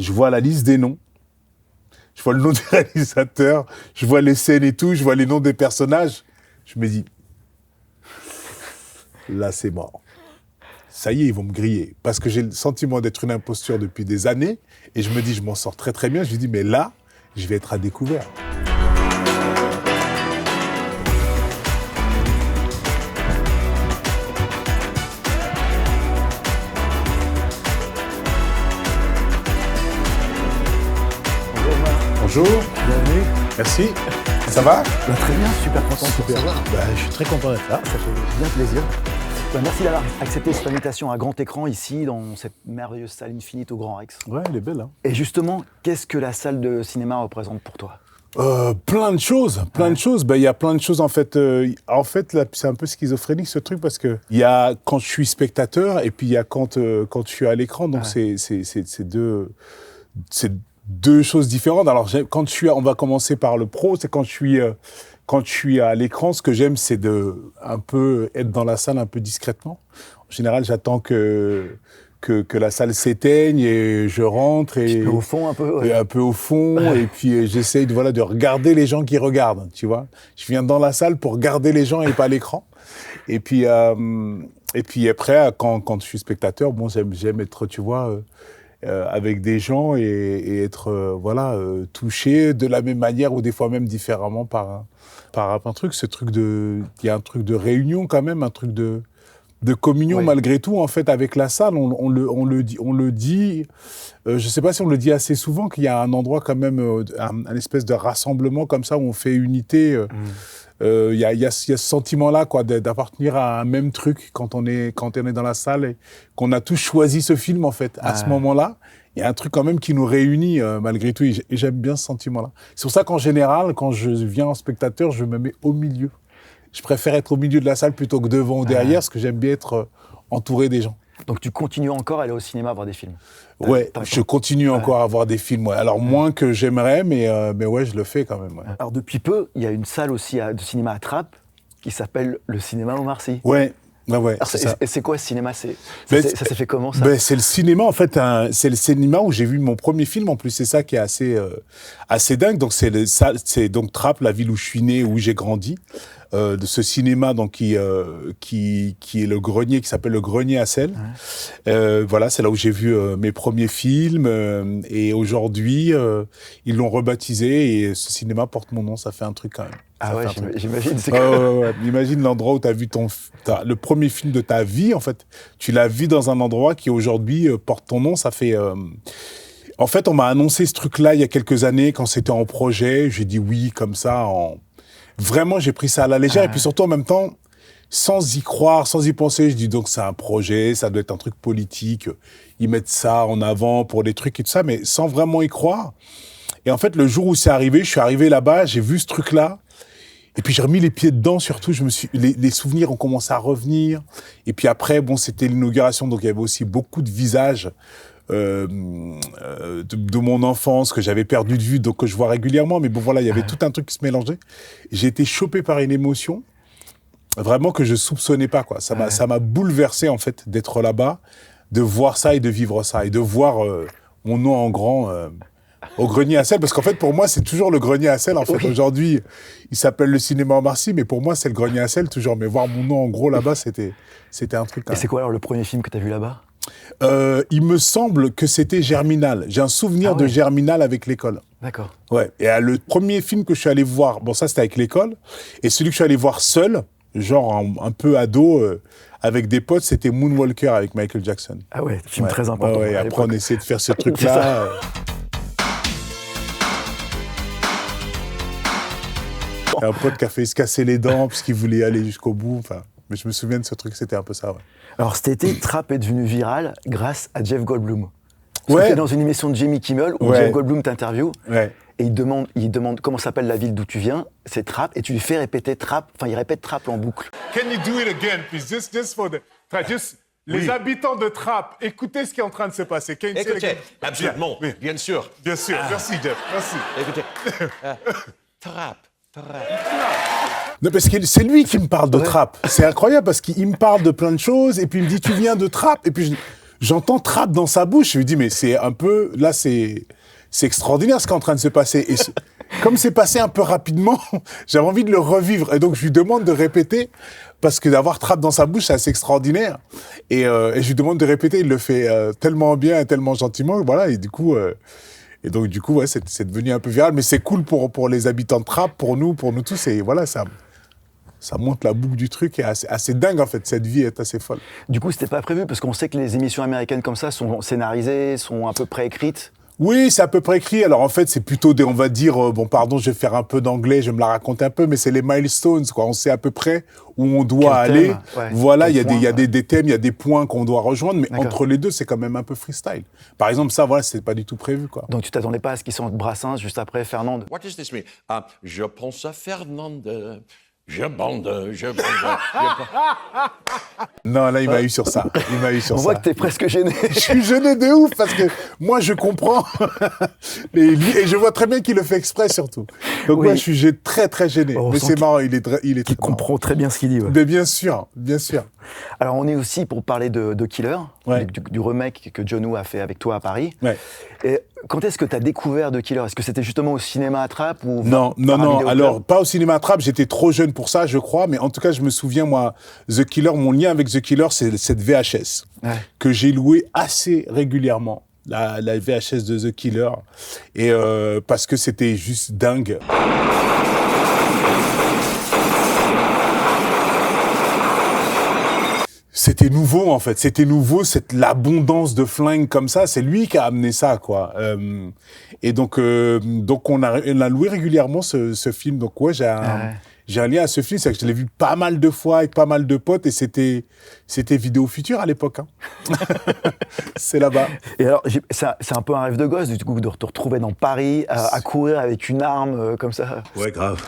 je vois la liste des noms, je vois le nom du réalisateur, je vois les scènes et tout, je vois les noms des personnages. Je me dis, là, c'est mort. Ça y est, ils vont me griller. Parce que j'ai le sentiment d'être une imposture depuis des années. Et je me dis, je m'en sors très très bien. Je me dis, mais là, je vais être à découvert. Bonjour. Bienvenue. Merci. Ça va? Très bien, super content de te recevoir. Je suis très content d'être là. Ça fait bien plaisir. Merci d'avoir accepté cette invitation à grand écran ici, dans cette merveilleuse salle Infinite au Grand Rex. Ouais, elle est belle. Hein. Et justement, qu'est-ce que la salle de cinéma représente pour toi? Plein de choses, de choses. Il y a plein de choses en fait. Là, c'est un peu schizophrénique ce truc parce que il y a quand je suis spectateur et puis il y a quand je suis à l'écran. Donc c'est deux choses différentes. Alors on va commencer par le pro. C'est quand je suis à l'écran, ce que j'aime, c'est de un peu être dans la salle un peu discrètement. En général, j'attends que la salle s'éteigne et je rentre et au fond un peu. Ouais. Et un peu au fond et puis j'essaye de regarder les gens qui regardent, tu vois. Je viens dans la salle pour regarder les gens et pas l'écran. Et puis après quand je suis spectateur, bon j'aime être, tu vois, avec des gens et être touché de la même manière ou des fois même différemment par un truc, il y a un truc de réunion quand même, un truc de communion malgré tout en fait avec la salle. On le dit, je sais pas si on le dit assez souvent, qu'il y a un endroit quand même, un espèce de rassemblement comme ça où on fait unité. Il y a ce sentiment-là quoi, d'appartenir à un même truc quand on est dans la salle et qu'on a tous choisi ce film en fait. À ce moment-là, il y a un truc quand même qui nous réunit malgré tout et j'aime bien ce sentiment-là. C'est pour ça qu'en général, quand je viens en spectateur, je me mets au milieu. Je préfère être au milieu de la salle plutôt que devant ou derrière, parce que j'aime bien être entouré des gens. Donc tu continues encore à aller au cinéma voir des films? Ouais, je continue encore à voir des films. Ouais. Alors moins que j'aimerais, mais ouais, je le fais quand même. Ouais. Alors depuis peu, il y a une salle aussi de cinéma à Trappes qui s'appelle le cinéma Omar Sy. Ouais. Ouais, c'est quoi ce cinéma? Ça s'est fait comment ça? C'est le cinéma en fait, c'est le cinéma où j'ai vu mon premier film en plus, c'est ça qui est assez dingue. Donc c'est donc Trappes, la ville où je suis né, où j'ai grandi. De ce cinéma donc qui est le grenier, qui s'appelle le Grenier à Sel. Voilà, c'est là où j'ai vu mes premiers films et aujourd'hui ils l'ont rebaptisé et ce cinéma porte mon nom. Ça fait un truc quand même. Ah ouais, j'imagine. Imagine l'endroit où tu as vu le premier film de ta vie, en fait. Tu l'as vu dans un endroit qui, aujourd'hui, porte ton nom. Ça fait... En fait, on m'a annoncé ce truc-là il y a quelques années, quand c'était en projet. J'ai dit oui, comme ça. Vraiment, j'ai pris ça à la légère. Et puis surtout, en même temps, sans y croire, sans y penser, je dis donc c'est un projet, ça doit être un truc politique. Ils mettent ça en avant pour des trucs et tout ça, mais sans vraiment y croire. Et en fait, le jour où c'est arrivé, je suis arrivé là-bas, j'ai vu ce truc-là. Et puis j'ai remis les pieds dedans, surtout, les souvenirs ont commencé à revenir. Et puis après, bon, c'était l'inauguration, donc il y avait aussi beaucoup de visages de mon enfance que j'avais perdu de vue, donc que je vois régulièrement. Mais bon, voilà, il y avait tout un truc qui se mélangeait. J'ai été chopé par une émotion, vraiment que je soupçonnais pas, quoi. Ça m'a bouleversé, en fait, d'être là-bas, de voir ça et de vivre ça, et de voir mon nom en grand... au Grenier à Sel, parce qu'en fait, pour moi, c'est toujours le Grenier à Sel. En fait, aujourd'hui, il s'appelle le cinéma Omar Sy, mais pour moi, c'est le Grenier à Sel, toujours. Mais voir mon nom en gros là-bas, c'était un truc. Et c'est quoi alors le premier film que tu as vu là-bas? Il me semble que c'était Germinal. J'ai un souvenir de Germinal avec l'école. D'accord. Ouais. Et le premier film que je suis allé voir, bon, ça, c'était avec l'école. Et celui que je suis allé voir seul, genre un peu ado, avec des potes, c'était Moonwalker avec Michael Jackson. Ah ouais, film très important. Ouais, après, on essayait de faire ce truc-là. Un pote qui a fait se casser les dents parce qu'il voulait aller jusqu'au bout. Enfin, mais je me souviens de ce truc, c'était un peu ça. Ouais. Alors cet été, Trappes est devenu viral grâce à Jeff Goldblum. Tu es dans une émission de Jimmy Kimmel où Jeff Goldblum t'interviewe et il demande comment s'appelle la ville d'où tu viens. C'est Trappes et tu lui fais répéter Trappes. Enfin, il répète Trappes en boucle. Can you do it again, please? Just for the... Les habitants de Trappes, écoutez ce qui est en train de se passer. Écoutez, absolument, bien sûr. Bien sûr, merci Jeff, merci. Écoutez, Trappes. Non, parce que c'est lui qui me parle de Trappes. C'est incroyable parce qu'il me parle de plein de choses et puis il me dit tu viens de Trappes et puis j'entends trap dans sa bouche. Je lui dis, mais c'est un peu, là, c'est extraordinaire ce qui est en train de se passer. Et comme c'est passé un peu rapidement, j'avais envie de le revivre. Et donc, je lui demande de répéter, parce que d'avoir trap dans sa bouche, c'est assez extraordinaire. Et je lui demande de répéter, il le fait tellement bien et tellement gentiment, voilà, et donc, du coup, ouais, c'est devenu un peu viral. Mais c'est cool pour les habitants de Trappes, pour nous tous. Et voilà, ça monte la boucle du truc. Et assez dingue, en fait. Cette vie est assez folle. Du coup, c'était pas prévu, parce qu'on sait que les émissions américaines comme ça sont scénarisées, sont à peu près écrites. Oui, c'est à peu près écrit. Alors, en fait, c'est plutôt on va dire, bon, pardon, je vais faire un peu d'anglais, je vais me la raconter un peu, mais c'est les milestones, quoi. On sait à peu près où on doit aller. Ouais. Voilà, il y a des thèmes, il y a des points qu'on doit rejoindre, mais entre les deux, c'est quand même un peu freestyle. Par exemple, ça, voilà, c'est pas du tout prévu, quoi. Donc, tu t'attendais pas à ce qu'ils sortent Brassens juste après Fernande? What does this mean? Je pense à Fernande. Je bande. Non, là, il m'a eu sur ça. On voit que t'es presque gêné. Je suis gêné de ouf parce que moi, je comprends. Et je vois très bien qu'il le fait exprès, surtout. Donc, moi, je suis très, très gêné. Mais c'est marrant, il est très Il comprend très bien ce qu'il dit. Ouais. Mais bien sûr, bien sûr. Alors, on est aussi pour parler de Killer, ouais. du remake que John Woo a fait avec toi à Paris. Ouais. Et quand est-ce que tu as découvert The Killer? Est-ce que c'était justement au cinéma à Trappes ou Non. Alors, pas au cinéma à Trappes, j'étais trop jeune pour ça, je crois. Mais en tout cas, je me souviens, moi, The Killer, mon lien avec The Killer, c'est cette VHS que j'ai louée assez régulièrement. La VHS de The Killer. Et parce que c'était juste dingue. C'était nouveau, en fait. C'était nouveau, l'abondance de flingues comme ça. C'est lui qui a amené ça, quoi. Et donc on a loué régulièrement ce film. Donc, ouais, j'ai un lien à ce film. C'est que je l'ai vu pas mal de fois avec pas mal de potes. Et c'était Vidéo Future à l'époque. Hein. C'est là-bas. Et alors, c'est un peu un rêve de gosse, du coup, de te retrouver dans Paris, à courir avec une arme comme ça. Ouais, grave.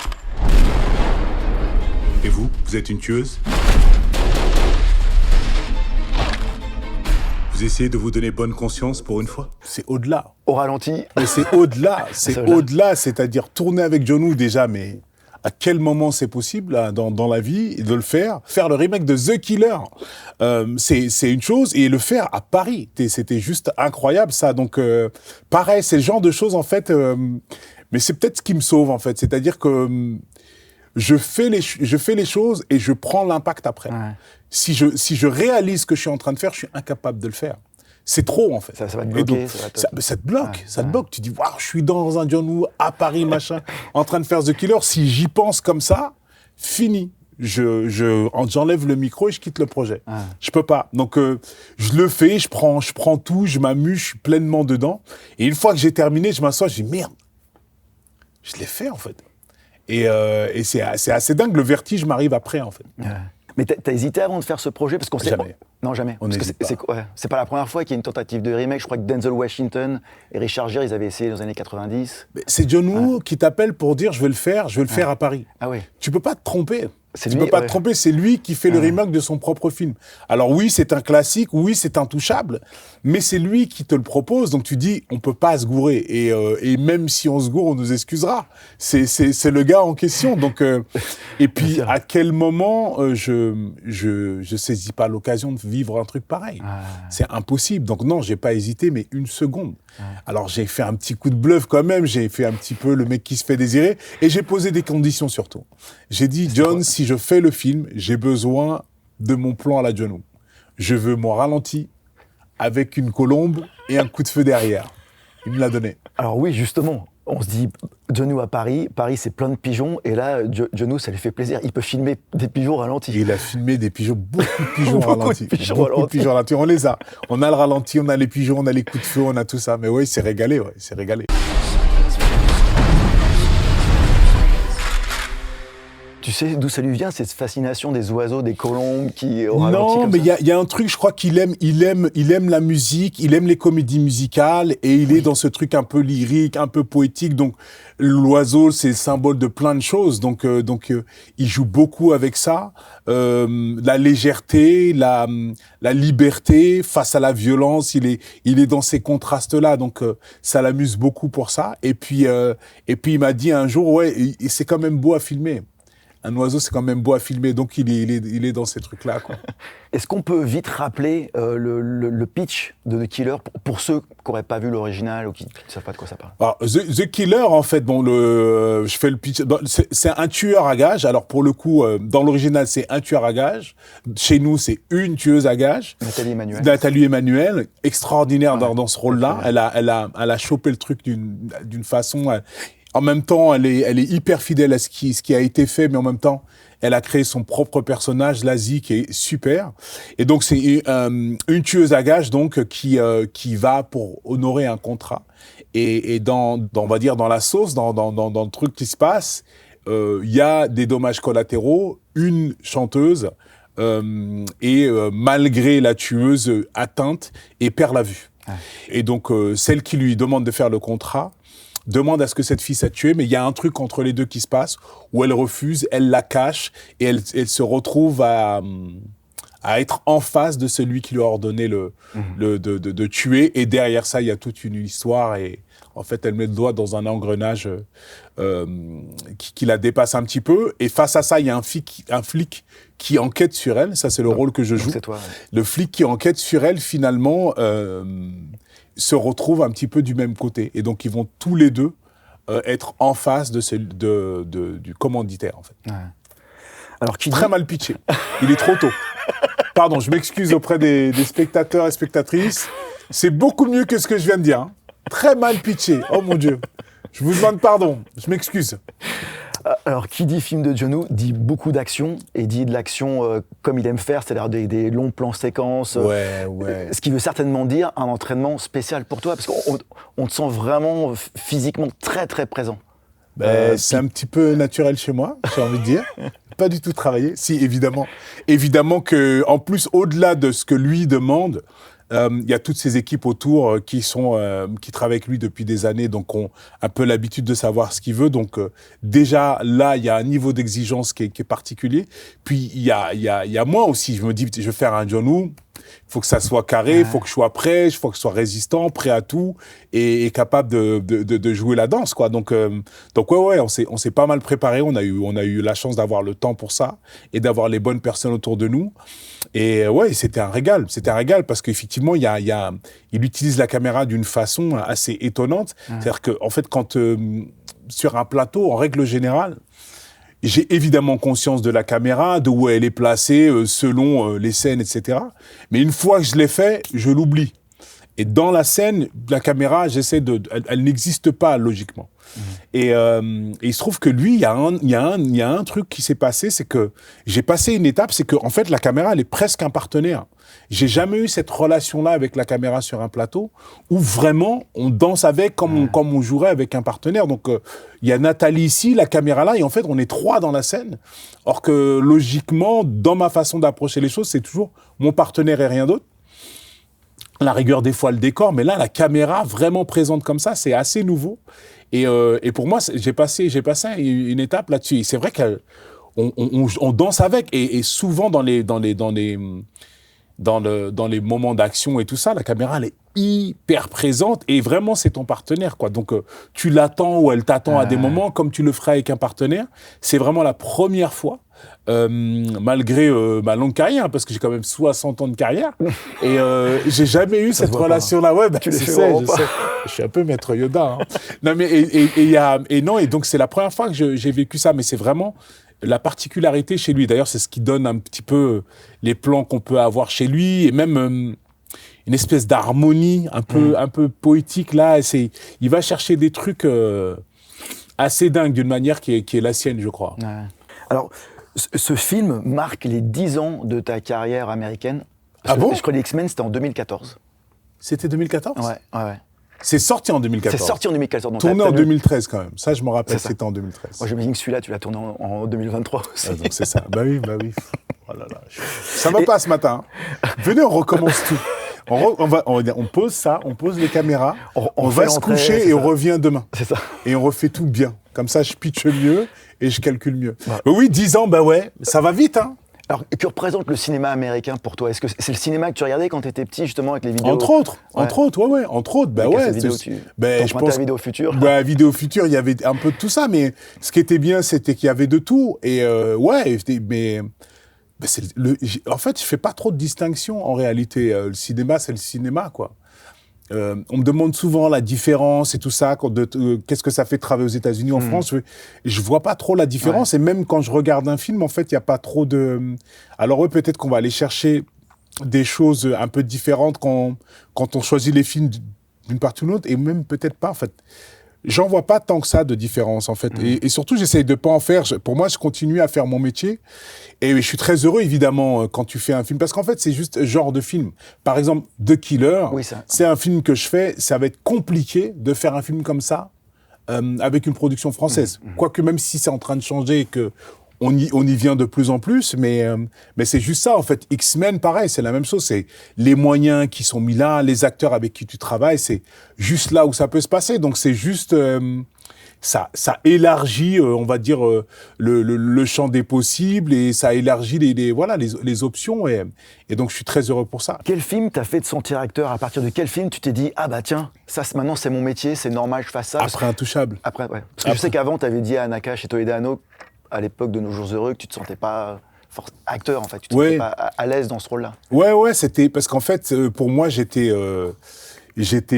Et vous êtes une tueuse ? Vous essayez de vous donner bonne conscience pour une fois ? C'est au-delà. Au ralenti. Mais c'est au-delà. C'est au-delà. C'est-à-dire tourner avec John Woo déjà, mais à quel moment c'est possible là, dans la vie de le faire ? Faire le remake de The Killer, c'est une chose. Et le faire à Paris, c'était juste incroyable ça. Donc pareil, c'est le genre de choses en fait... mais c'est peut-être ce qui me sauve en fait. C'est-à-dire que... Je fais les choses et je prends l'impact après. Ouais. Si je réalise ce que je suis en train de faire, je suis incapable de le faire. C'est trop, en fait. Ça va te bloquer. Donc, ça te bloque. Ça te bloque. Tu dis, waouh, je suis dans un John Woo à Paris, machin, en train de faire The Killer. Si j'y pense comme ça, fini. J'enlève le micro et je quitte le projet. Je peux pas. Donc, je le fais, je prends tout, je m'amuse, je suis pleinement dedans. Et une fois que j'ai terminé, je m'assois, je dis, merde, je l'ai fait, en fait. Et c'est assez dingue, le vertige m'arrive après, en fait. Ouais. Mais t'as hésité avant de faire ce projet parce qu'on sait... Jamais. Non, jamais. On n'hésite pas. C'est pas la première fois qu'il y a une tentative de remake. Je crois que Denzel Washington et Richard Gere, ils avaient essayé dans les années 90. Mais c'est John Woo qui t'appelle pour dire je vais le faire à Paris. Ah oui. Tu peux pas te tromper. Tu peux pas te tromper, c'est lui qui fait le remake de son propre film. Alors oui, c'est un classique, oui, c'est intouchable, mais c'est lui qui te le propose, donc tu dis, on peut pas se gourer. Et même si on se gourre, on nous excusera. C'est le gars en question. Donc, et puis, à quel moment je saisis pas l'occasion de vivre un truc pareil. C'est impossible. Donc non, j'ai pas hésité, mais une seconde. Alors j'ai fait un petit coup de bluff quand même, j'ai fait un petit peu le mec qui se fait désirer, et j'ai posé des conditions surtout. J'ai dit, John, si je fais le film, j'ai besoin de mon plan à la John Woo. Je veux mon ralenti avec une colombe et un coup de feu derrière. Il me l'a donné. Alors oui, justement, on se dit, John Woo à Paris, c'est plein de pigeons, et là, John Woo, ça lui fait plaisir. Il peut filmer des pigeons ralentis. Il a filmé des pigeons, beaucoup de pigeons ralentis. Beaucoup de pigeons ralentis. On les a. On a le ralenti, on a les pigeons, on a les coups de feu, on a tout ça. Mais oui, c'est régalé, c'est régalé. Tu sais d'où ça lui vient, cette fascination des oiseaux, des colombes qui au ralenti? Non, mais il y a un truc, je crois qu'il aime la musique, il aime les comédies musicales, et il est dans ce truc un peu lyrique, un peu poétique. Donc l'oiseau, c'est le symbole de plein de choses. Donc il joue beaucoup avec ça, la légèreté, la liberté face à la violence. Il est dans ces contrastes-là. Donc ça l'amuse beaucoup pour ça. Et puis il m'a dit un jour, ouais, c'est quand même beau à filmer. Un oiseau, c'est quand même beau à filmer, donc il est dans ces trucs-là, quoi. Est-ce qu'on peut vite rappeler le pitch de The Killer pour ceux qui n'auraient pas vu l'original ou qui ne savent pas de quoi ça parle? Alors, The Killer, en fait, je fais le pitch. C'est un tueur à gages. Alors, pour le coup, dans l'original, c'est un tueur à gages. Chez nous, c'est une tueuse à gages. Nathalie Emmanuel, extraordinaire dans ce rôle-là. Elle a chopé le truc d'une façon. En même temps, elle est hyper fidèle à ce qui a été fait, mais en même temps, elle a créé son propre personnage, Lazy, qui est super. Et donc, c'est une tueuse à gages, donc, qui va pour honorer un contrat. Et on va dire, dans la sauce, dans le truc qui se passe, il y a des dommages collatéraux, une chanteuse, malgré la tueuse atteinte, et perd la vue. Ah. Et donc, celle qui lui demande de faire le contrat, demande à ce que cette fille soit tuée, mais il y a un truc entre les deux qui se passe, où elle refuse, elle la cache, et elle se retrouve à être en face de celui qui lui a ordonné de tuer, et derrière ça, il y a toute une histoire, et en fait, elle met le doigt dans un engrenage qui la dépasse un petit peu, et face à ça, il y a un flic qui enquête sur elle, ça c'est le rôle que je joue. C'est toi, ouais. Le flic qui enquête sur elle, finalement, se retrouvent un petit peu du même côté. Et donc, ils vont tous les deux être en face du commanditaire, en fait. Ouais. Alors, Très mal pitché. Il est trop tôt. Pardon, je m'excuse auprès des spectateurs et spectatrices. C'est beaucoup mieux que ce que je viens de dire. Hein. Très mal pitché. Oh mon Dieu. Je vous demande pardon. Je m'excuse. Alors, qui dit film de John Woo dit beaucoup d'action, et dit de l'action comme il aime faire, c'est-à-dire des longs plans séquences. Ouais. Ce qui veut certainement dire un entraînement spécial pour toi, parce qu'on te sent vraiment physiquement très très présent. C'est un petit peu naturel chez moi, j'ai envie de dire. Pas du tout travaillé. Si, évidemment. Évidemment que, en plus, au-delà de ce que lui demande, il y a toutes ces équipes autour qui travaillent avec lui depuis des années, donc ont un peu l'habitude de savoir ce qu'il veut. Donc déjà là, il y a un niveau d'exigence qui est particulier. Puis il y a moi aussi. Je me dis, je vais faire un John Woo. Il faut que ça soit carré, il faut que je sois prêt, il faut que je sois résistant, prêt à tout et capable de jouer la danse, quoi. Donc ouais, on s'est pas mal préparé. On a eu la chance d'avoir le temps pour ça et d'avoir les bonnes personnes autour de nous. Et ouais, c'était un régal parce qu'effectivement, il utilise la caméra d'une façon assez étonnante. C'est-à-dire que en fait, quand sur un plateau, en règle générale, j'ai évidemment conscience de la caméra, de où elle est placée, selon les scènes, etc. Mais une fois que je l'ai fait, je l'oublie. Et dans la scène, la caméra, elle n'existe pas logiquement. Et il se trouve que lui, il y a un truc qui s'est passé, c'est que j'ai passé une étape, c'est que en fait, la caméra, elle est presque un partenaire. J'ai jamais eu cette relation-là avec la caméra sur un plateau où vraiment on danse avec comme on jouerait avec un partenaire. Donc il y a Nathalie ici, la caméra là, et en fait on est trois dans la scène. Or que logiquement, dans ma façon d'approcher les choses, c'est toujours mon partenaire et rien d'autre. La rigueur des fois le décor, mais là la caméra vraiment présente comme ça, c'est assez nouveau. Et pour moi, j'ai passé une étape là-dessus. Et c'est vrai qu'on danse avec, et souvent dans les moments d'action et tout ça, la caméra, elle est hyper présente et vraiment, c'est ton partenaire, quoi. Donc, tu l'attends ou elle t'attend à des moments comme tu le ferais avec un partenaire. C'est vraiment la première fois, malgré ma longue carrière, parce que j'ai quand même 60 ans de carrière, et j'ai jamais eu cette relation-là. Ouais, tu sais, je sais. Je suis un peu maître Yoda. Hein. Non, mais et donc c'est la première fois que j'ai vécu ça, mais c'est vraiment la particularité chez lui. D'ailleurs, c'est ce qui donne un petit peu les plans qu'on peut avoir chez lui, et même une espèce d'harmonie un peu poétique là. Il va chercher des trucs assez dingues d'une manière qui est la sienne, je crois. Ouais. Alors, ce film marque les 10 ans de ta carrière américaine. Bon ? Je crois que les X-Men, c'était en 2014. C'était 2014 ? Ouais. C'est sorti en 2014. C'est sorti en 2014. Donc tourné en 2013 quand même. Ça, je me rappelle, c'était en 2013. Moi, j'imagine que celui-là, tu l'as tourné en 2023 aussi. Ah, donc c'est ça. Bah oui. Oh là là. Ça va pas ce matin. Venez, on recommence tout. On pose ça, on pose les caméras, on va se coucher et on revient demain. C'est ça. Et on refait tout bien. Comme ça, je pitche mieux et je calcule mieux. Ouais. Oui, 10 ans, bah ouais, ça va vite, hein. Alors, que représente le cinéma américain pour toi? Est-ce que c'est le cinéma que tu regardais quand tu étais petit, justement, avec les vidéos? Entre autres, ouais. Entre autres, bah ouais. Je pense. Vidéo Future. Bah, Vidéo Future, il y avait un peu de tout ça, mais ce qui était bien, c'était qu'il y avait de tout. Et en fait, je fais pas trop de distinction en réalité. Le cinéma, c'est le cinéma, quoi. On me demande souvent la différence et tout ça, qu'est-ce que ça fait de travailler aux États-Unis, en France. Je vois pas trop la différence. Ouais. Et même quand je regarde un film, en fait, il y a pas trop de. Alors oui, peut-être qu'on va aller chercher des choses un peu différentes quand on choisit les films d'une partie ou d'une autre, et même peut-être pas, en fait. J'en vois pas tant que ça de différence, en fait. Et surtout, j'essaye de pas en faire. Pour moi, je continue à faire mon métier. Et je suis très heureux, évidemment, quand tu fais un film. Parce qu'en fait, c'est juste genre de film. Par exemple, The Killer, c'est un film que je fais. Ça va être compliqué de faire un film comme ça avec une production française. Quoique, même si c'est en train de changer et que on y vient de plus en plus, mais c'est juste ça, en fait. X-Men, pareil, c'est la même chose. C'est les moyens qui sont mis là, les acteurs avec qui tu travailles, c'est juste là où ça peut se passer. Donc, c'est juste... ça élargit, on va dire, le champ des possibles, et ça élargit les options. Et donc, je suis très heureux pour ça. Quel film t'a fait te sentir acteur? À partir de quel film tu t'es dit « Ah bah tiens, ça maintenant c'est mon métier, c'est normal, je fasse ça ». Après Intouchable. Après, ouais. Parce que je sais qu'avant, tu avais dit à Nakache et Toledano, à l'époque de Nos Jours Heureux, que tu te sentais pas acteur, en fait. Tu te sentais pas à l'aise dans ce rôle-là. Ouais, c'était... Parce qu'en fait, pour moi, j'étais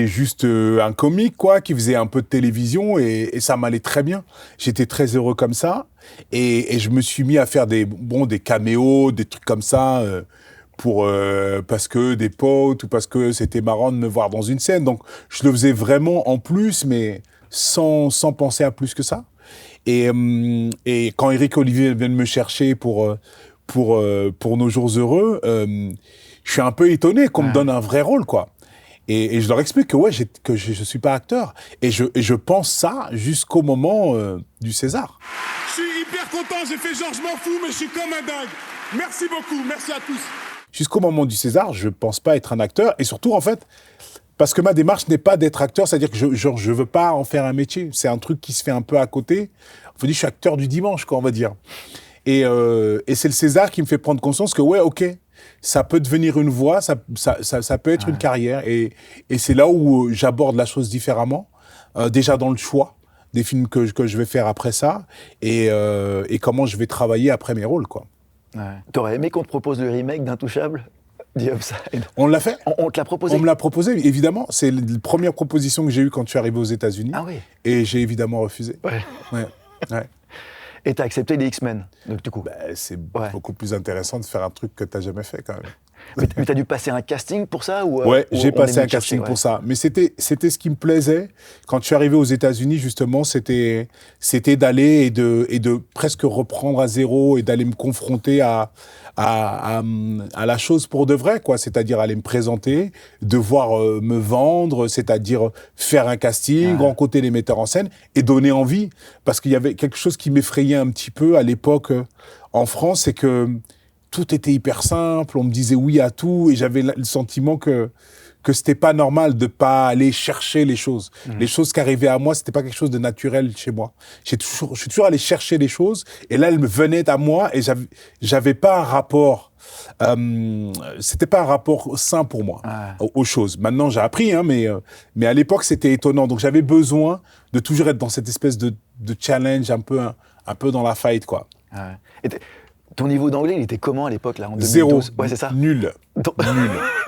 juste un comique, quoi, qui faisait un peu de télévision, et ça m'allait très bien. J'étais très heureux comme ça. Et je me suis mis à faire des caméos, des trucs comme ça, parce que des potes, ou parce que c'était marrant de me voir dans une scène. Donc, je le faisais vraiment en plus, mais sans penser à plus que ça. Et quand Éric Olivier vient de me chercher pour Nos Jours Heureux, je suis un peu étonné qu'on me donne un vrai rôle, quoi. Et je leur explique que je suis pas acteur. Et je pense ça jusqu'au moment du César. Je suis hyper content, j'ai fait genre je m'en fous, mais je suis comme un dingue. Merci beaucoup, merci à tous. Jusqu'au moment du César, je pense pas être un acteur. Et surtout, en fait, parce que ma démarche n'est pas d'être acteur, c'est-à-dire que je veux pas en faire un métier. C'est un truc qui se fait un peu à côté. On faut dire, je suis acteur du dimanche, quoi, on va dire. Et c'est le César qui me fait prendre conscience que, ça peut devenir une voie, ça peut être une carrière. Et c'est là où j'aborde la chose différemment. Déjà dans le choix des films que je vais faire après ça, et comment je vais travailler après mes rôles, quoi. Ouais. T'aurais aimé qu'on te propose le remake d'Intouchable? The Upside. On l'a fait. On te l'a proposé? On me l'a proposé, évidemment. C'est la première proposition que j'ai eue quand je suis arrivé aux États-Unis. Ah oui. Et j'ai évidemment refusé. Ouais. Et t'as accepté les X-Men, donc, du coup. C'est beaucoup plus intéressant de faire un truc que t'as jamais fait, quand même. Mais t'as dû passer un casting pour ça ou j'ai passé un casting pour ça. Mais c'était ce qui me plaisait. Quand je suis arrivé aux États-Unis, justement, c'était d'aller et de presque reprendre à zéro, et d'aller me confronter à la chose pour de vrai, quoi. C'est-à-dire aller me présenter, devoir me vendre, c'est-à-dire faire un casting, rencontrer les metteurs en scène et donner envie. Parce qu'il y avait quelque chose qui m'effrayait un petit peu à l'époque en France, c'est que tout était hyper simple, on me disait oui à tout, et j'avais le sentiment que c'était pas normal de pas aller chercher les choses. Les choses qui arrivaient à moi, c'était pas quelque chose de naturel chez moi. Je suis toujours allé chercher les choses, et là, elles me venaient à moi, et j'avais pas un rapport, c'était pas un rapport sain pour moi aux choses. Maintenant, j'ai appris, mais à l'époque, c'était étonnant. Donc, j'avais besoin de toujours être dans cette espèce de challenge, un peu dans la fight, quoi. Et ton niveau d'anglais, il était comment à l'époque, là, en 2012? Zéro. Ouais, c'est ça. Nul.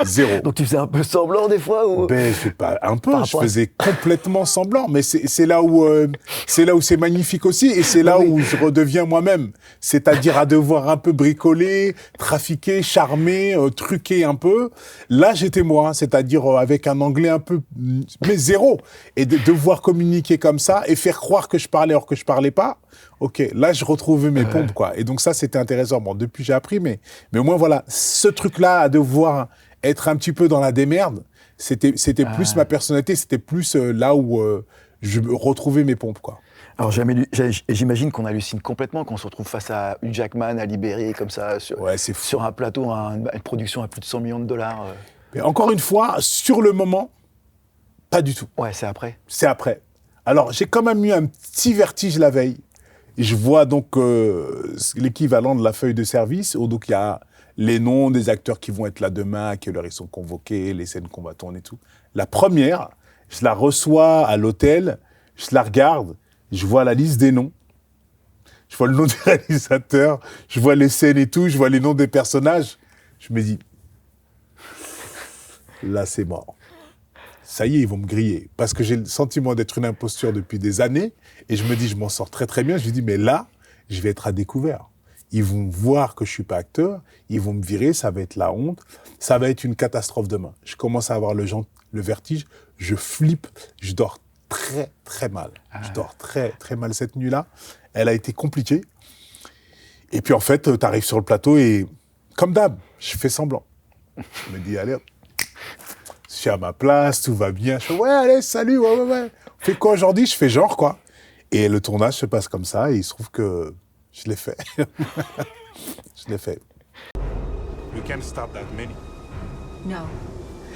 Zéro. Donc tu faisais un peu semblant des fois ou... Je fais pas un peu, je faisais complètement semblant, mais c'est là où c'est magnifique aussi, et c'est là où je redeviens moi-même. C'est-à-dire à devoir un peu bricoler, trafiquer, charmer, truquer un peu. Là, j'étais moi, c'est-à-dire avec un anglais un peu, mais zéro. Et de devoir communiquer comme ça et faire croire que je parlais alors que je parlais pas. Ok, là, je retrouvais mes pompes, quoi. Et donc ça, c'était intéressant. Bon, depuis, j'ai appris, mais au moins, voilà, ce truc-là, à devoir être un petit peu dans la démerde, c'était plus ma personnalité, c'était plus là où je retrouvais mes pompes, quoi. Alors, j'imagine qu'on hallucine complètement quand on se retrouve face à Hugh Jackman, à Libéry, comme ça, sur un plateau, une production à plus de 100 millions de dollars. Mais encore une fois, sur le moment, pas du tout. Ouais, c'est après. C'est après. Alors, j'ai quand même eu un petit vertige la veille. je vois donc l'équivalent de la feuille de service, où donc il y a les noms des acteurs qui vont être là demain, à quelle heure ils sont convoqués, les scènes qu'on va tourner et tout. La première, je la reçois à l'hôtel, je la regarde, je vois la liste des noms, je vois le nom du réalisateur, je vois les scènes et tout, je vois les noms des personnages. Je me dis, là c'est mort. Ça y est, ils vont me griller. Parce que j'ai le sentiment d'être une imposture depuis des années. Et je me dis, je m'en sors très très bien. Je me dis, mais là, je vais être à découvert. Ils vont voir que je suis pas acteur. Ils vont me virer. Ça va être la honte. Ça va être une catastrophe demain. Je commence à avoir le vertige. Je flippe. Je dors très très mal. Je dors très très mal cette nuit-là. Elle a été compliquée. Et puis en fait, tu arrives sur le plateau et, comme d'hab, je fais semblant. Je me dis, allez hop. Je suis à ma place, tout va bien. Je fais, ouais, allez, salut, ouais. On fait quoi aujourd'hui? Je fais genre, quoi. Et le tournage se passe comme ça, et il se trouve que je l'ai fait. Je l'ai fait. We can't stop that many. No,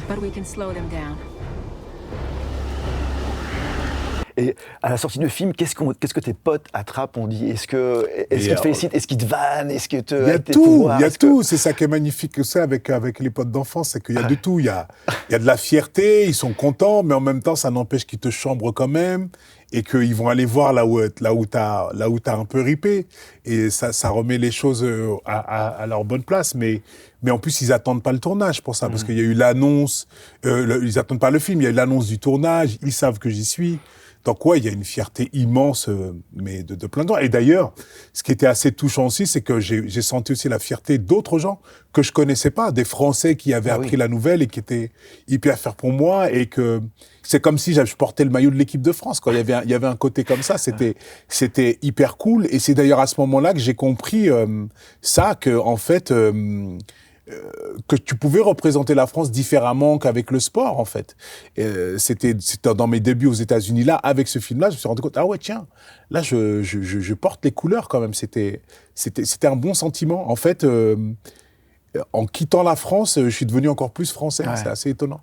but we can slow them down. Et à la sortie du film, qu'est-ce que tes potes attrapent, on dit? Est-ce qu'ils te félicitent? Est-ce qu'ils te vannent? Est-ce que il y a tout, il y a tout. C'est ça qui est magnifique aussi avec les potes d'enfance, c'est qu'il y a de tout. Il y a de la fierté, ils sont contents, mais en même temps, ça n'empêche qu'ils te chambrent quand même et qu'ils vont aller voir là où t'as un peu ripé. Et ça remet les choses à leur bonne place. Mais en plus, ils attendent pas le tournage pour ça, parce qu'il y a eu l'annonce. Ils attendent pas le film. Il y a eu l'annonce du tournage. Ils savent que j'y suis. Donc ouais, il y a une fierté immense, mais de plein de gens. Et d'ailleurs, ce qui était assez touchant aussi, c'est que j'ai senti aussi la fierté d'autres gens que je connaissais pas, des Français qui avaient appris la nouvelle et qui étaient hyper fiers pour moi, et que c'est comme si je portais le maillot de l'équipe de France, quoi. Il y avait un côté comme ça, c'était hyper cool. Et c'est d'ailleurs à ce moment-là que j'ai compris ça, que en fait. Que tu pouvais représenter la France différemment qu'avec le sport, en fait. C'était dans mes débuts aux États-Unis, là, avec ce film-là, je me suis rendu compte, ah ouais, tiens, là, je porte les couleurs quand même. C'était un bon sentiment. En fait, en quittant la France, je suis devenu encore plus français. Ouais. C'est assez étonnant.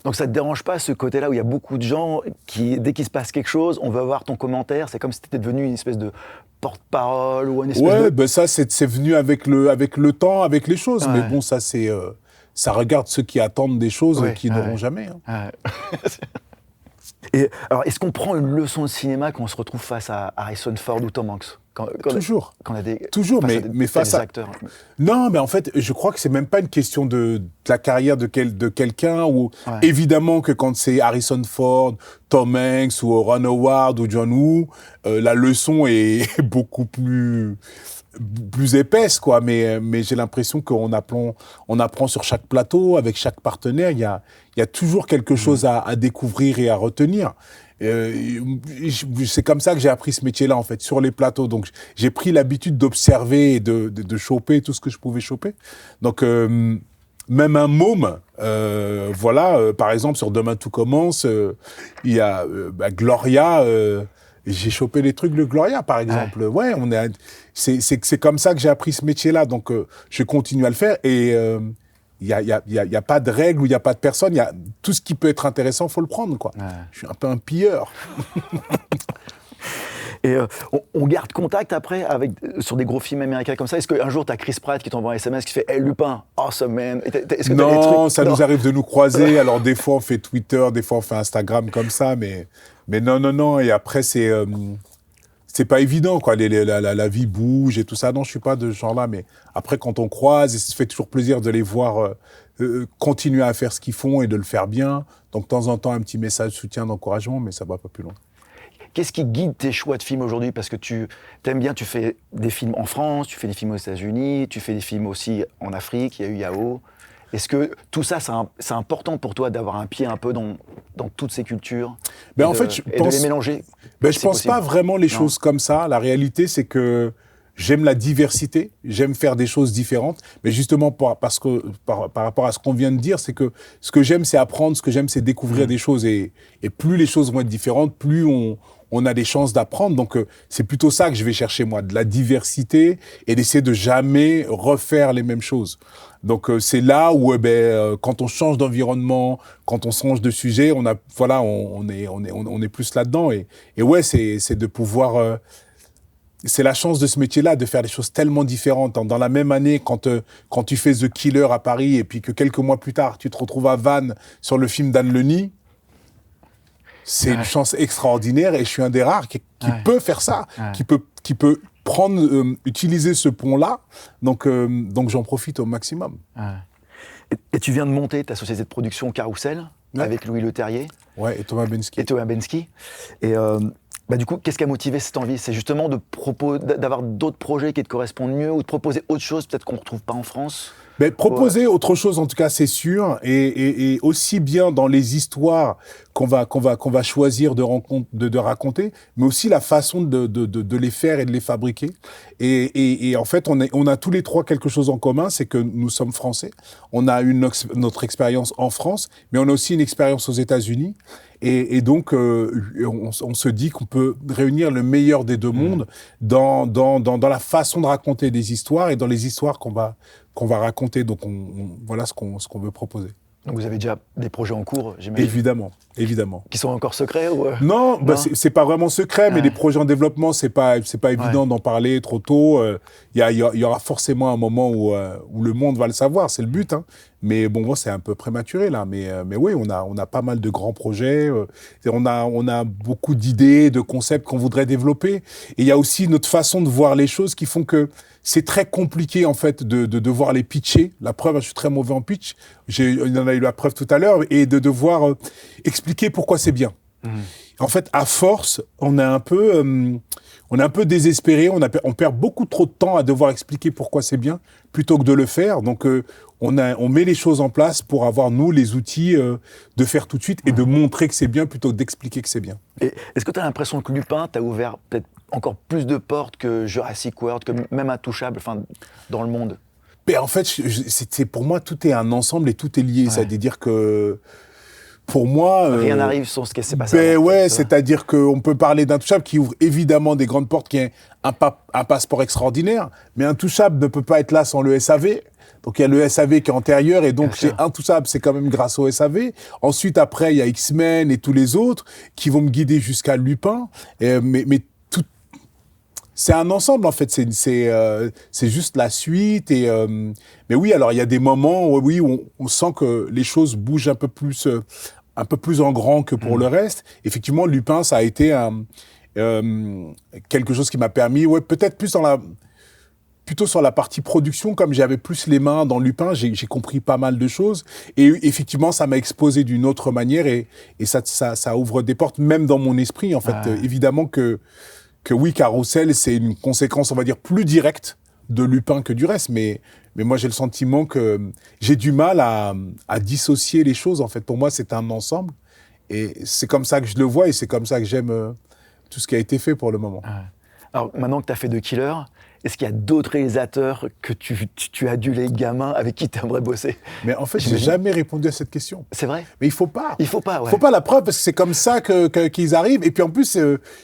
Donc ça te dérange pas, ce côté-là où il y a beaucoup de gens qui, dès qu'il se passe quelque chose, on veut avoir ton commentaire. C'est comme si tu étais devenu une espèce de porte-parole ou une espèce de... Ouais, ben ça, c'est venu avec le temps, avec les choses. Ouais. Mais bon, ça, ça regarde ceux qui attendent des choses qui n'auront jamais. Hein. Ouais. Et alors, est-ce qu'on prend une leçon de cinéma quand on se retrouve face à Harrison Ford ou Tom Hanks? Toujours. Quand on a toujours, mais face à... acteurs. Non, mais en fait, je crois que c'est même pas une question de la carrière de quelqu'un. Ou évidemment que quand c'est Harrison Ford, Tom Hanks ou Ron Howard ou John Woo, la leçon est beaucoup plus épaisse, quoi. Mais j'ai l'impression qu'on apprend sur chaque plateau, avec chaque partenaire. Il y a toujours quelque chose à découvrir et à retenir. C'est comme ça que j'ai appris ce métier-là, en fait, sur les plateaux. Donc, j'ai pris l'habitude d'observer et de choper tout ce que je pouvais choper. Donc, même un môme, par exemple, sur Demain tout commence, il y a Gloria. J'ai chopé les trucs de Gloria, par exemple. Ouais, c'est comme ça que j'ai appris ce métier-là. Donc, je continue à le faire. Et il y a pas de règles, ou il y a pas de personne. Il y a tout ce qui peut être intéressant, faut le prendre, quoi. Ouais. Je suis un peu un pilleur. Et on garde contact après sur des gros films américains comme ça. Est-ce qu'un jour, tu as Chris Pratt qui t'envoie un SMS qui fait « Hey Lupin, awesome man ». Non, ça nous arrive de nous croiser. Alors des fois, on fait Twitter, des fois, on fait Instagram comme ça. Mais non. Et après, c'est pas évident, quoi. La vie bouge et tout ça. Non, je suis pas de ce genre-là. Mais après, quand on croise, ça fait toujours plaisir de les voir continuer à faire ce qu'ils font et de le faire bien. Donc, de temps en temps, un petit message de soutien, d'encouragement, mais ça va pas plus loin. Qu'est-ce qui guide tes choix de films aujourd'hui? Parce que tu aimes bien, tu fais des films en France, tu fais des films aux États-Unis, tu fais des films aussi en Afrique, il y a eu Yao. Est-ce que tout ça, c'est important pour toi d'avoir un pied un peu dans toutes ces cultures? En fait, je pense, de les mélanger? Je pense pas vraiment les choses comme ça. La réalité, c'est que j'aime la diversité, j'aime faire des choses différentes, mais justement par rapport à ce qu'on vient de dire, c'est que ce que j'aime, c'est apprendre, ce que j'aime, c'est découvrir des choses, et plus les choses vont être différentes, plus on a des chances d'apprendre. Donc c'est plutôt ça que je vais chercher, moi, de la diversité, et d'essayer de jamais refaire les mêmes choses. Donc c'est là où quand on change d'environnement, quand on change de sujet, on est plus là-dedans, et ouais, c'est de pouvoir c'est la chance de ce métier-là, de faire des choses tellement différentes. Dans la même année, quand tu fais The Killer à Paris et puis que quelques mois plus tard, tu te retrouves à Vannes sur le film d'Anne Lenny, c'est une chance extraordinaire et je suis un des rares qui peut faire ça, qui peut utiliser ce pont-là. Donc j'en profite au maximum. Et tu viens de monter ta société de production Carousel avec Louis Leterrier. Ouais, et Thomas Bensky. Et du coup, qu'est-ce qui a motivé cette envie? C'est justement d'avoir d'autres projets qui te correspondent mieux ou de proposer autre chose, peut-être qu'on ne retrouve pas en France? Mais proposer autre chose, en tout cas, c'est sûr, et aussi bien dans les histoires qu'on va choisir de raconter, mais aussi la façon de les faire et de les fabriquer. Et en fait, on a tous les trois quelque chose en commun, c'est que nous sommes français. On a notre expérience en France, mais on a aussi une expérience aux États-Unis. Et donc, on se dit qu'on peut réunir le meilleur des deux mondes dans la façon de raconter des histoires et dans les histoires qu'on va raconter. Donc, voilà ce qu'on veut proposer. Donc, vous avez déjà des projets en cours, j'imagine? Évidemment. Qui sont encore secrets ou Non, c'est pas vraiment secret, mais les projets en développement, c'est pas évident d'en parler trop tôt. Il y aura forcément un moment où le monde va le savoir, c'est le but. Hein. Mais bon, c'est un peu prématuré là. Mais oui, on a pas mal de grands projets. On a beaucoup d'idées, de concepts qu'on voudrait développer. Et il y a aussi notre façon de voir les choses qui font que c'est très compliqué en fait de devoir les pitcher. La preuve, je suis très mauvais en pitch. Il en a eu la preuve tout à l'heure, et de devoir expliquer pourquoi c'est bien. En fait, à force, on est un peu désespéré. On perd beaucoup trop de temps à devoir expliquer pourquoi c'est bien plutôt que de le faire. Donc, on met les choses en place pour avoir, nous, les outils de faire tout de suite et de montrer que c'est bien plutôt que d'expliquer que c'est bien. Et est-ce que tu as l'impression que Lupin t'a ouvert peut-être encore plus de portes que Jurassic World, que même Intouchable, dans le monde? Mais en fait, pour moi, tout est un ensemble et tout est lié. C'est-à-dire que, pour moi... rien n'arrive sans ce qui s'est passé. C'est-à-dire qu'on peut parler d'Intouchable qui ouvre évidemment des grandes portes, qui est un passeport extraordinaire, mais Intouchable ne peut pas être là sans le SAV. Donc il y a le SAV qui est antérieur, et donc chez Intouchable, c'est quand même grâce au SAV. Ensuite, après, il y a X-Men et tous les autres qui vont me guider jusqu'à Lupin. Mais tout, c'est un ensemble, en fait. C'est juste la suite. Mais oui, alors il y a des moments où on sent que les choses bougent un peu plus en grand que pour le reste. Effectivement, Lupin, ça a été quelque chose qui m'a permis, peut-être plutôt sur la partie production, comme j'avais plus les mains dans Lupin, j'ai compris pas mal de choses. Et effectivement, ça m'a exposé d'une autre manière, et ça ouvre des portes, même dans mon esprit, en fait. Évidemment que oui, Carousel, c'est une conséquence, on va dire, plus directe de Lupin que du reste. Mais moi, j'ai le sentiment que j'ai du mal à dissocier les choses. En fait, pour moi, c'est un ensemble. Et c'est comme ça que je le vois, et c'est comme ça que j'aime tout ce qui a été fait pour le moment. Alors, maintenant que tu as fait The Killer, est-ce qu'il y a d'autres réalisateurs que tu as adulés gamins avec qui tu aimerais bosser? Mais en fait, j'ai jamais répondu à cette question. C'est vrai? Mais il faut pas. Il faut pas, ouais. Faut pas, la preuve, parce que c'est comme ça qu'ils arrivent. Et puis en plus,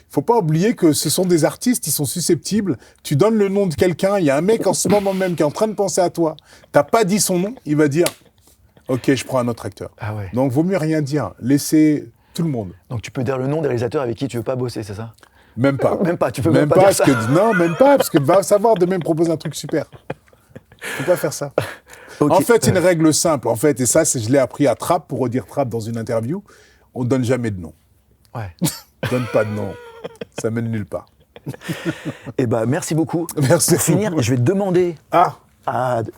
faut pas oublier que ce sont des artistes, ils sont susceptibles. Tu donnes le nom de quelqu'un, il y a un mec en ce moment même qui est en train de penser à toi. T'as pas dit son nom, il va dire « Ok, je prends un autre acteur ». Donc, vaut mieux rien dire. Laissez tout le monde. Donc, tu peux dire le nom des réalisateurs avec qui tu veux pas bosser, c'est ça? Même pas. Tu peux même pas dire ça. Non, même pas, parce que va savoir de même proposer un truc super. Faut pas faire ça. Okay. En fait, c'est une règle simple, en fait, et ça, je l'ai appris à Trapp, pour redire Trapp dans une interview, on donne jamais de nom. Ouais. On donne pas de nom. Ça mène nulle part. Eh ben, merci beaucoup. Merci. Pour finir, je vais te demander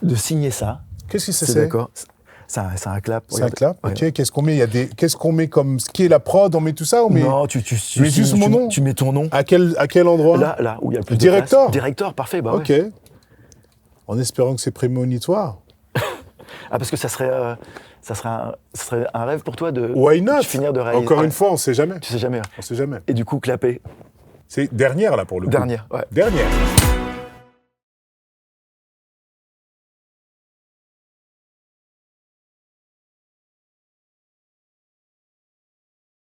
de signer ça. Qu'est-ce que c'est? D'accord. C'est un clap. C'est un clap, ok. Ouais. Qu'est-ce qu'on met? Qu'est-ce qu'on met comme... Ce qui est la prod, on met tout ça? Non, tu mets juste mon nom. Tu mets ton nom. À quel endroit? Là où il y a le plus Director. de place. Director, parfait. Bah ok. Ouais. En espérant que c'est prémonitoire. Parce que ça serait un rêve pour toi de finir de réaliser. Encore une fois, on sait jamais. Tu sais jamais. On sait jamais. Et du coup, clapper. C'est dernière, là, pour le coup. Dernière, ouais. Dernière.